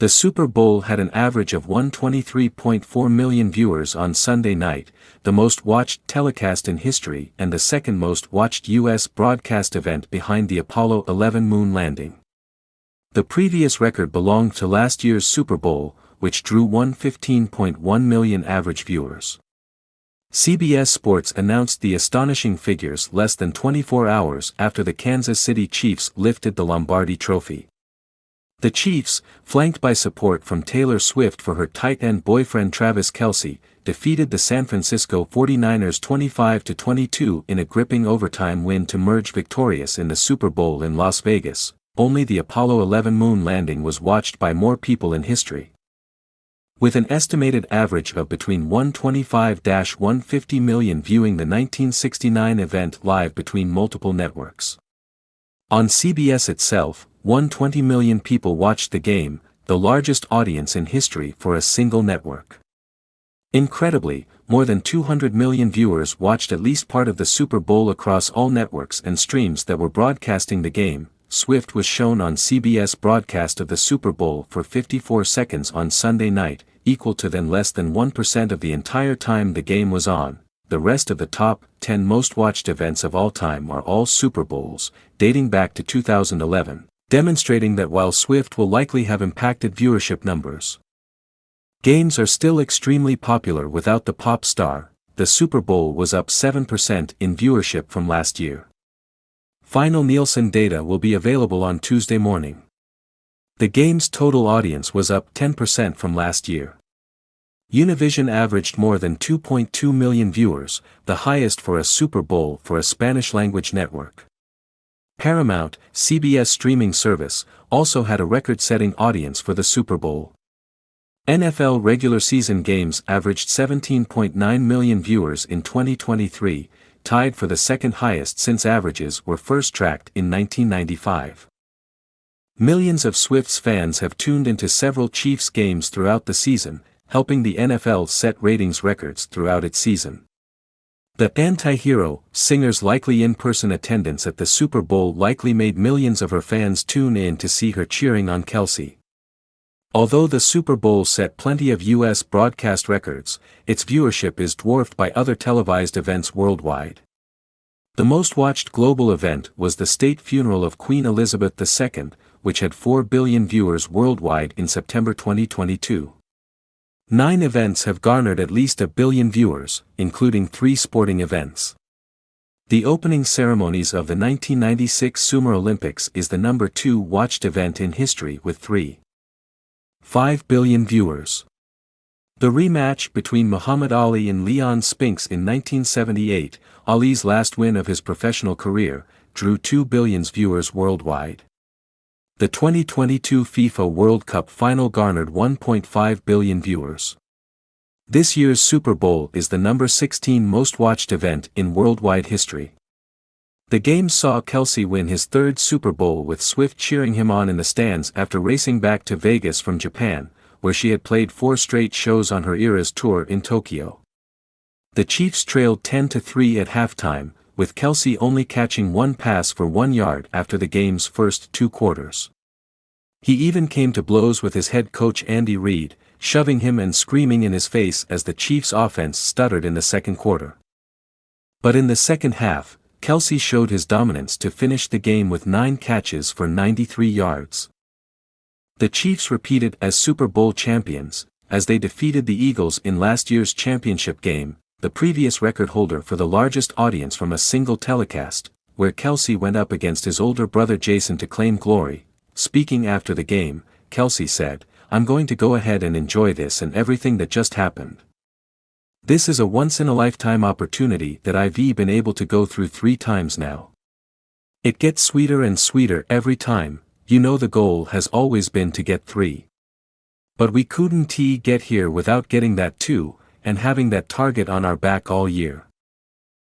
The Super Bowl had an average of 123.4 million viewers on Sunday night, the most watched telecast in history and the second most watched U.S. broadcast event behind the Apollo 11 moon landing. The previous record belonged to last year's Super Bowl, which drew 115.1 million average viewers. CBS Sports announced the astonishing figures less than 24 hours after the Kansas City Chiefs lifted the Lombardi Trophy. The Chiefs, flanked by support from Taylor Swift for her tight end boyfriend Travis Kelce, defeated the San Francisco 49ers 25-22 in a gripping overtime win to emerge victorious in the Super Bowl in Las Vegas. Only the Apollo 11 moon landing was watched by more people in history. With an estimated average of between 125-150 million viewing the 1969 event live between multiple networks. On CBS itself, 120 million people watched the game, the largest audience in history for a single network. Incredibly, more than 200 million viewers watched at least part of the Super Bowl across all networks and streams that were broadcasting the game. Swift was shown on CBS broadcast of the Super Bowl for 54 seconds on Sunday night, equal to less than 1% of the entire time the game was on. The rest of the top 10 most watched events of all time are all Super Bowls, dating back to 2011, demonstrating that while Swift will likely have impacted viewership numbers, games are still extremely popular without the pop star. The Super Bowl was up 7% in viewership from last year. Final Nielsen data will be available on Tuesday morning. The game's total audience was up 10% from last year. Univision averaged more than 2.2 million viewers, the highest for a Super Bowl for a Spanish-language network. Paramount, CBS streaming service, also had a record-setting audience for the Super Bowl. NFL regular season games averaged 17.9 million viewers in 2023, tied for the second highest since averages were first tracked in 1995. Millions of Swift's fans have tuned into several Chiefs games throughout the season, helping the NFL set ratings records throughout its season. The anti-hero singer's likely in-person attendance at the Super Bowl likely made millions of her fans tune in to see her cheering on Kelce. Although the Super Bowl set plenty of U.S. broadcast records, its viewership is dwarfed by other televised events worldwide. The most watched global event was the state funeral of Queen Elizabeth II, which had 4 billion viewers worldwide in September 2022. 9 events have garnered at least 1 billion viewers, including 3 sporting events. The opening ceremonies of the 1996 Summer Olympics is the number 2 watched event in history with 3.5 billion viewers. The rematch between Muhammad Ali and Leon Spinks in 1978, Ali's last win of his professional career, drew 2 billion viewers worldwide. The 2022 FIFA World Cup final garnered 1.5 billion viewers. This year's Super Bowl is the number 16 most watched event in worldwide history. The game saw Kelce win his 3rd Super Bowl with Swift cheering him on in the stands after racing back to Vegas from Japan, where she had played 4 straight shows on her Eras tour in Tokyo. The Chiefs trailed 10-3 at halftime, with Kelce only catching 1 pass for 1 yard after the game's first 2 quarters. He even came to blows with his head coach Andy Reid, shoving him and screaming in his face as the Chiefs' offense stuttered in the second quarter. But in the second half, Kelce showed his dominance to finish the game with 9 catches for 93 yards. The Chiefs repeated as Super Bowl champions, as they defeated the Eagles in last year's championship game, the previous record holder for the largest audience from a single telecast, where Kelce went up against his older brother Jason to claim glory. Speaking after the game, Kelce said, "I'm going to go ahead and enjoy this and everything that just happened. This is a once-in-a-lifetime opportunity that I've been able to go through 3 times now. It gets sweeter and sweeter every time. You know the goal has always been to get 3. But we couldn't get here without getting that 2, and having that target on our back all year."